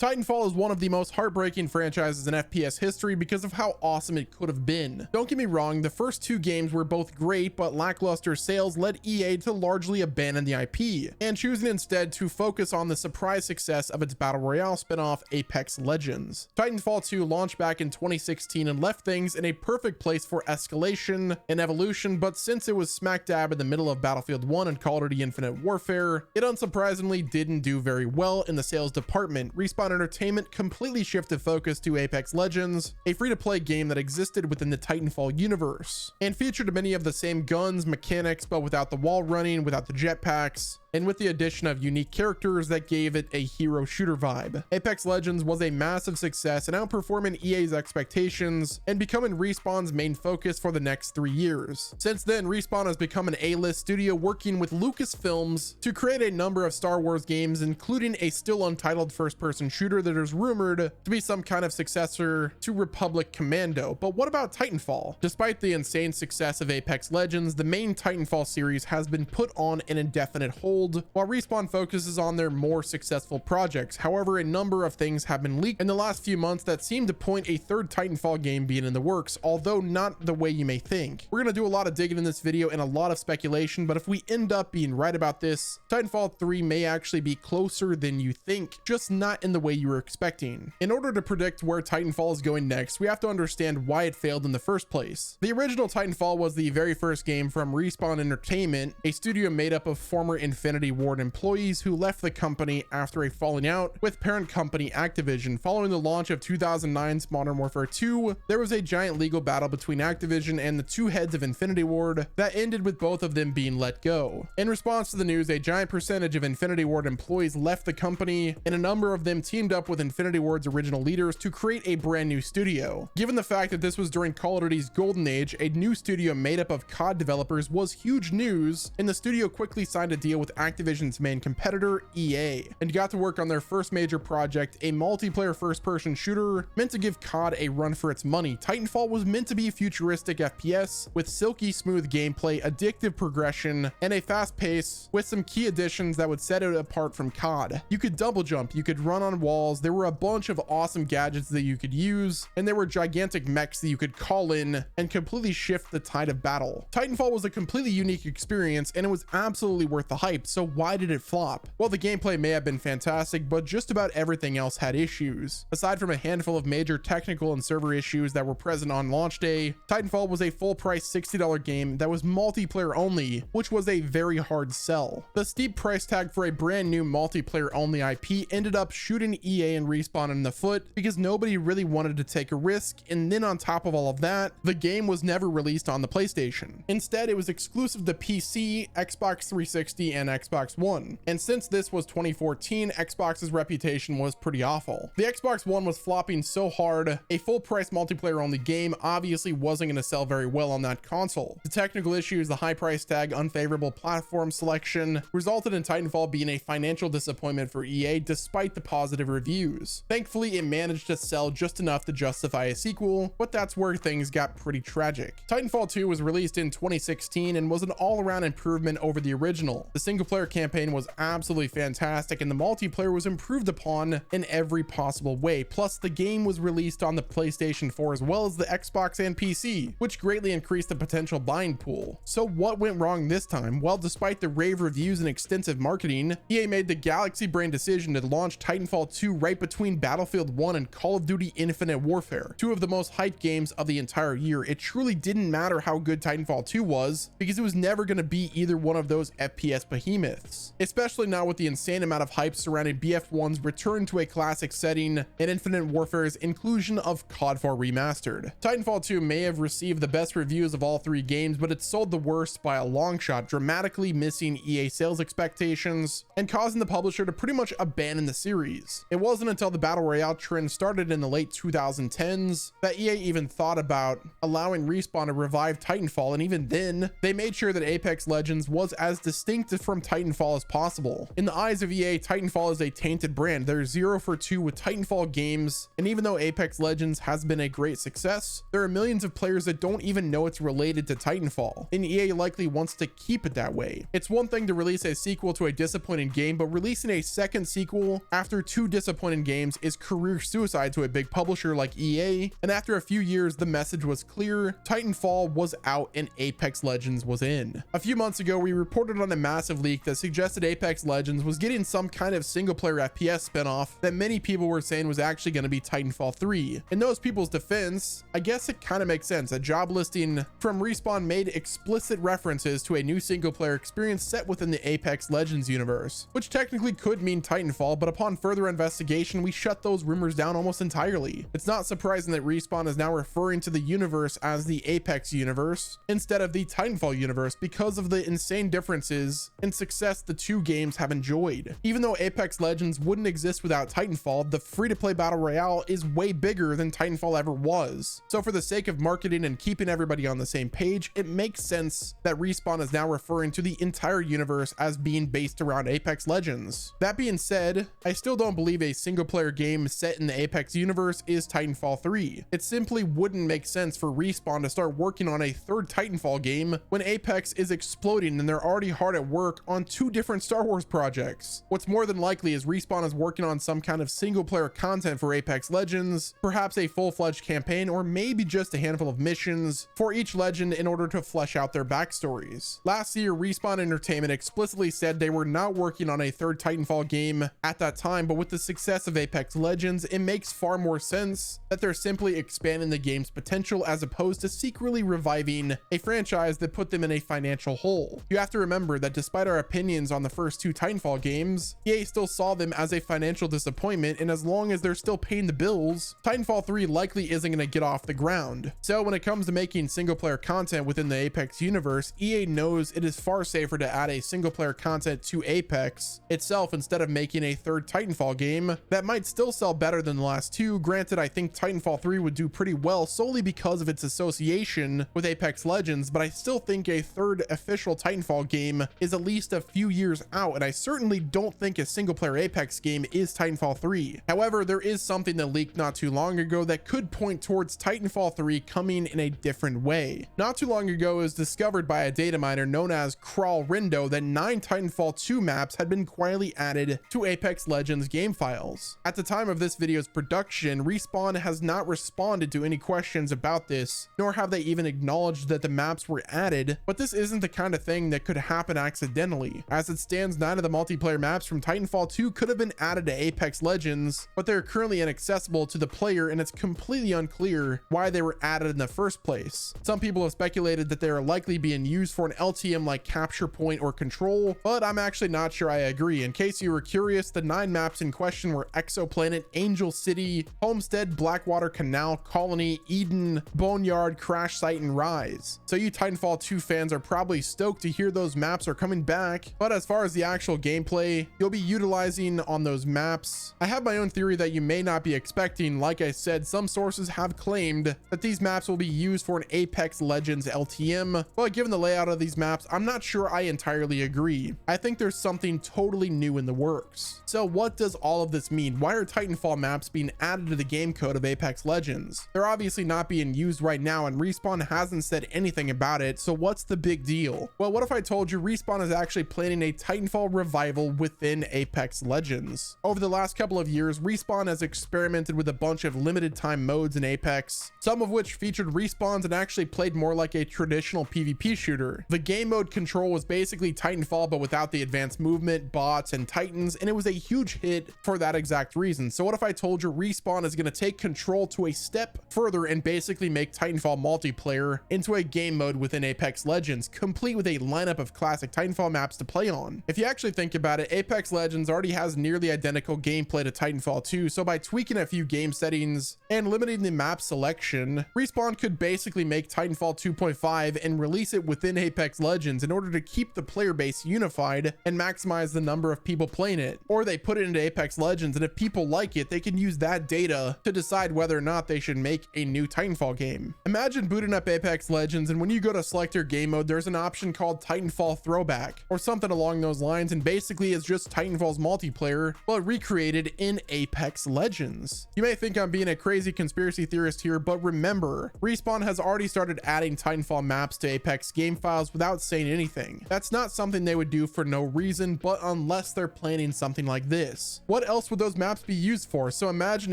Titanfall is one of the most heartbreaking franchises in FPS history because of how awesome it could have been. Don't get me wrong, the first two games were both great, but lackluster sales led EA to largely abandon the IP, and choosing instead to focus on the surprise success of its Battle Royale spin-off Apex Legends. Titanfall 2 launched back in 2016 and left things in a perfect place for escalation and evolution, but since it was smack dab in the middle of Battlefield 1 and Call of Duty Infinite Warfare, it unsurprisingly didn't do very well in the sales department. Respawn Entertainment completely shifted focus to Apex Legends, a free-to-play game that existed within the Titanfall universe, and featured many of the same guns, mechanics, but without the wall running, without the jetpacks, and with the addition of unique characters that gave it a hero shooter vibe. Apex Legends was a massive success and outperforming EA's expectations and becoming Respawn's main focus for the next 3 years. Since then, Respawn has become an A-list studio working with Lucasfilms to create a number of Star Wars games, including a still untitled first-person shooter that is rumored to be some kind of successor to Republic Commando. But what about Titanfall? Despite the insane success of Apex Legends, the main Titanfall series has been put on an indefinite hold while Respawn focuses on their more successful projects. However, a number of things have been leaked in the last few months that seem to point a third Titanfall game being in the works, although not the way you may think. We're going to do a lot of digging in this video and a lot of speculation, but if we end up being right about this, Titanfall 3 may actually be closer than you think, just not in the way you were expecting. In order to predict where Titanfall is going next, we have to understand why it failed in the first place. The original Titanfall was the very first game from Respawn Entertainment, a studio made up of former Infinity Ward employees who left the company after a falling out with parent company Activision. Following the launch of 2009's Modern Warfare 2, there was a giant legal battle between Activision and the two heads of Infinity Ward that ended with both of them being let go. In response to the news, a giant percentage of Infinity Ward employees left the company, and a number of them teamed up with Infinity Ward's original leaders to create a brand new studio. Given the fact that this was during Call of Duty's golden age, a new studio made up of COD developers was huge news, and the studio quickly signed a deal with Activision's main competitor, EA, and got to work on their first major project, a multiplayer first-person shooter meant to give COD a run for its money. Titanfall was meant to be a futuristic FPS with silky smooth gameplay, addictive progression, and a fast pace with some key additions that would set it apart from COD. You could double jump, you could run on walls, there were a bunch of awesome gadgets that you could use, and there were gigantic mechs that you could call in and completely shift the tide of battle. Titanfall was a completely unique experience, and it was absolutely worth the hype. So why did it flop? Well, the gameplay may have been fantastic, but just about everything else had issues. Aside from a handful of major technical and server issues that were present on launch day, Titanfall was a full-price $60 game that was multiplayer only, which was a very hard sell. The steep price tag for a brand new multiplayer only IP ended up shooting EA and Respawn in the foot because nobody really wanted to take a risk, and then on top of all of that, the game was never released on the PlayStation. Instead, it was exclusive to PC, Xbox 360, and Xbox One. And since this was 2014, Xbox's reputation was pretty awful. The Xbox One was flopping so hard, a full price multiplayer only game obviously wasn't going to sell very well on that console. The technical issues, the high price tag, unfavorable platform selection resulted in Titanfall being a financial disappointment for EA despite the positive reviews. Thankfully, it managed to sell just enough to justify a sequel, but that's where things got pretty tragic. Titanfall 2 was released in 2016 and was an all-around improvement over the original. The single player campaign was absolutely fantastic, and the multiplayer was improved upon in every possible way. Plus, the game was released on the PlayStation 4 as well as the Xbox and PC, which greatly increased the potential buying pool. So what went wrong this time? Well, despite the rave reviews and extensive marketing, EA made the galaxy brain decision to launch Titanfall 2 right between Battlefield 1 and Call of Duty Infinite Warfare, two of the most hyped games of the entire year. It truly didn't matter how good Titanfall 2 was, because it was never going to be either one of those FPS behemoths, especially now with the insane amount of hype surrounding BF1's return to a classic setting and Infinite Warfare's inclusion of COD 4 Remastered. Titanfall 2 may have received the best reviews of all three games, but it sold the worst by a long shot, dramatically missing EA sales expectations and causing the publisher to pretty much abandon the series. It wasn't until the Battle Royale trend started in the late 2010s that EA even thought about allowing Respawn to revive Titanfall, and even then, they made sure that Apex Legends was as distinct from from Titanfall as possible. In the eyes of EA, Titanfall is a tainted brand. They're 0 for 2 with Titanfall games, and even though Apex Legends has been a great success, there are millions of players that don't even know it's related to Titanfall, and EA likely wants to keep it that way. It's one thing to release a sequel to a disappointing game, but releasing a second sequel after 2 disappointing games is career suicide to a big publisher like EA, and after a few years, the message was clear: Titanfall was out and Apex Legends was in. A few months ago, we reported on a massive leak that suggested Apex Legends was getting some kind of single-player FPS spinoff that many people were saying was actually going to be Titanfall 3. In those people's defense, I guess it kind of makes sense. A job listing from Respawn made explicit references to a new single-player experience set within the Apex Legends universe, which technically could mean Titanfall, but upon further investigation, we shut those rumors down almost entirely. It's not surprising that Respawn is now referring to the universe as the Apex universe instead of the Titanfall universe because of the insane differences in success the two games have enjoyed. Even though Apex Legends wouldn't exist without Titanfall, the free-to-play battle royale is way bigger than Titanfall ever was. So for the sake of marketing and keeping everybody on the same page, it makes sense that Respawn is now referring to the entire universe as being based around Apex Legends. That being said, I still don't believe a single-player game set in the Apex universe is Titanfall 3. It simply wouldn't make sense for Respawn to start working on a third Titanfall game when Apex is exploding and they're already hard at work on 2 different Star Wars projects. What's more than likely is Respawn is working on some kind of single-player content for Apex Legends, perhaps a full-fledged campaign, or maybe just a handful of missions for each legend in order to flesh out their backstories. Last year, Respawn Entertainment explicitly said they were not working on a third Titanfall game at that time, but with the success of Apex Legends, it makes far more sense that they're simply expanding the game's potential as opposed to secretly reviving a franchise that put them in a financial hole. You have to remember that despite our opinions on the first 2 Titanfall games, EA still saw them as a financial disappointment, and as long as they're still paying the bills, Titanfall 3 likely isn't going to get off the ground. So when it comes to making single-player content within the Apex universe, EA knows it is far safer to add a single-player content to Apex itself instead of making a third Titanfall game that might still sell better than the last 2. Granted, I think Titanfall 3 would do pretty well solely because of its association with Apex Legends, but I still think a third official Titanfall game is at least a few years out, and I certainly don't think a single-player Apex game is Titanfall 3. However, there is something that leaked not too long ago that could point towards Titanfall 3 coming in a different way. Not too long ago, it was discovered by a data miner known as Crawl Rindo that 9 Titanfall 2 maps had been quietly added to Apex Legends game files. At the time of this video's production, Respawn has not responded to any questions about this, nor have they even acknowledged that the maps were added, but this isn't the kind of thing that could happen accidentally. As it stands, 9 of the multiplayer maps from Titanfall 2 could have been added to Apex Legends, but they're currently inaccessible to the player, and it's completely unclear why they were added in the first place. Some people have speculated that they are likely being used for an LTM like capture point or control, but I'm actually not sure I agree. In case you were curious, the 9 maps in question were Exoplanet, Angel City, Homestead, Blackwater Canal, Colony, Eden, Boneyard, Crash Site, and Rise. So you Titanfall 2 fans are probably stoked to hear those maps are coming back, but as far as the actual gameplay you'll be utilizing on those maps, I have my own theory that you may not be expecting. Like I said, some sources have claimed that these maps will be used for an Apex Legends LTM, but given the layout of these maps, I'm not sure I entirely agree. I think there's something totally new in the works. So what does all of this mean? Why are Titanfall maps being added to the game code of Apex Legends? They're obviously not being used right now, and Respawn hasn't said anything about it, so what's the big deal? Well, what if I told you Respawn is actually planning a Titanfall revival within Apex Legends? Over the last couple of years, Respawn has experimented with a bunch of limited time modes in Apex, some of which featured respawns and actually played more like a traditional PvP shooter. The game mode control was basically Titanfall, but without the advanced movement, bots, and titans, and it was a huge hit for that exact reason. So what if I told you Respawn is going to take control to a step further and basically make Titanfall multiplayer into a game mode within Apex Legends, complete with a lineup of classic Titanfall maps to play on? If you actually think about it, Apex Legends already has nearly identical gameplay to Titanfall 2, so by tweaking a few game settings and limiting the map selection, Respawn could basically make Titanfall 2.5 and release it within Apex Legends in order to keep the player base unified and maximize the number of people playing it. Or they put it into Apex Legends, and if people like it, they can use that data to decide whether or not they should make a new Titanfall game. Imagine booting up Apex Legends, and when you go to select your game mode, there's an option called Titanfall Throwback. or something along those lines, and basically it's just Titanfall's multiplayer, but recreated in Apex Legends. You may think I'm being a crazy conspiracy theorist here, but remember, Respawn has already started adding Titanfall maps to Apex game files without saying anything. That's not something they would do for no reason, but unless they're planning something like this. What else would those maps be used for? So imagine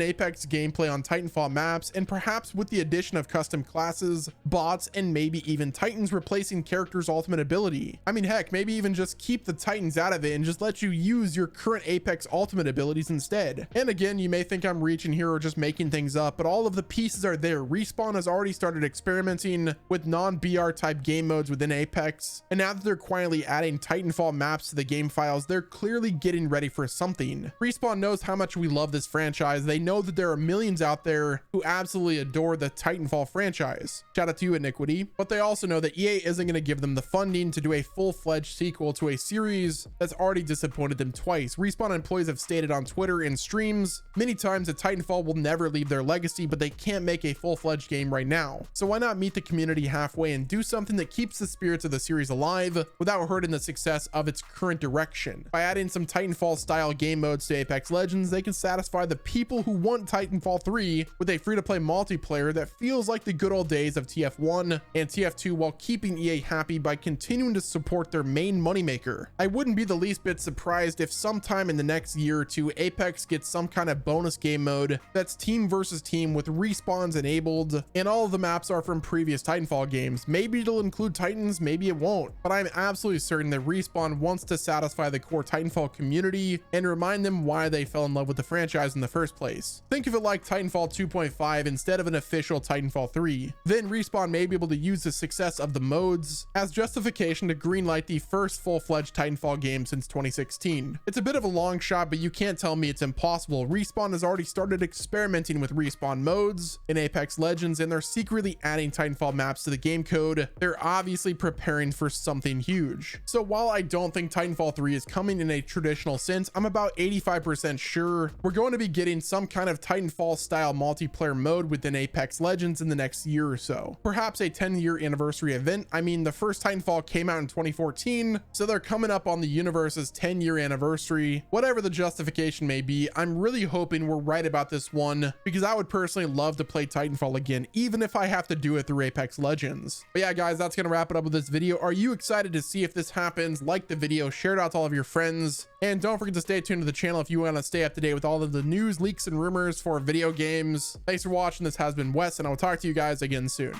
Apex gameplay on Titanfall maps, and perhaps with the addition of custom classes, bots, and maybe even Titans replacing characters' ultimate ability. I mean, heck, maybe even just keep the Titans out of it and just let you use your current Apex ultimate abilities instead. And again, you may think I'm reaching here or just making things up, but all of the pieces are there. Respawn has already started experimenting with non-BR type game modes within Apex, and now that they're quietly adding Titanfall maps to the game files, they're clearly getting ready for something. Respawn knows how much we love this franchise. They know that there are millions out there who absolutely adore the Titanfall franchise. Shout out to you, Iniquity. But they also know that EA isn't going to give them the funding to do a full-fledged sequel to a series that's already disappointed them twice. Respawn employees have stated on Twitter and streams many times that Titanfall will never leave their legacy, but they can't make a full-fledged game right now. So why not meet the community halfway and do something that keeps the spirits of the series alive without hurting the success of its current direction? By adding some Titanfall style game modes to Apex Legends, they can satisfy the people who want Titanfall 3 with a free-to-play multiplayer that feels like the good old days of TF1 and TF2 while keeping EA happy by continuing to support their main moneymaker. I wouldn't be the least bit surprised if sometime in the next year or two, Apex gets some kind of bonus game mode that's team versus team with respawns enabled, and all of the maps are from previous Titanfall games. Maybe it'll include Titans, maybe it won't, but I'm absolutely certain that Respawn wants to satisfy the core Titanfall community and remind them why they fell in love with the franchise in the first place. Think of it like Titanfall 2.5 instead of an official Titanfall 3. Then Respawn may be able to use the success of the modes as justification to greenlight the first full-fledged Titanfall game since 2016. It's a bit of a long shot, but you can't tell me it's impossible. Respawn has already started experimenting with Respawn modes in Apex Legends, and they're secretly adding Titanfall maps to the game code. They're obviously preparing for something huge. So while I don't think Titanfall 3 is coming in a traditional sense, I'm about 85% sure we're going to be getting some kind of Titanfall style multiplayer mode within Apex Legends in the next year or so. Perhaps a 10-year anniversary event. I mean, the first Titanfall came out in 2014, so they're coming up on the universe's 10-year anniversary. Whatever the justification may be, I'm really hoping we're right about this one, because I would personally love to play Titanfall again, even if I have to do it through Apex Legends. But yeah, guys, that's gonna wrap it up with this video. Are you excited to see if this happens? Like the video, share it out to all of your friends, and don't forget to stay tuned to the channel if you want to stay up to date with all of the news, leaks, and rumors for video games. Thanks for watching. This has been Wes, and I will talk to you guys again soon.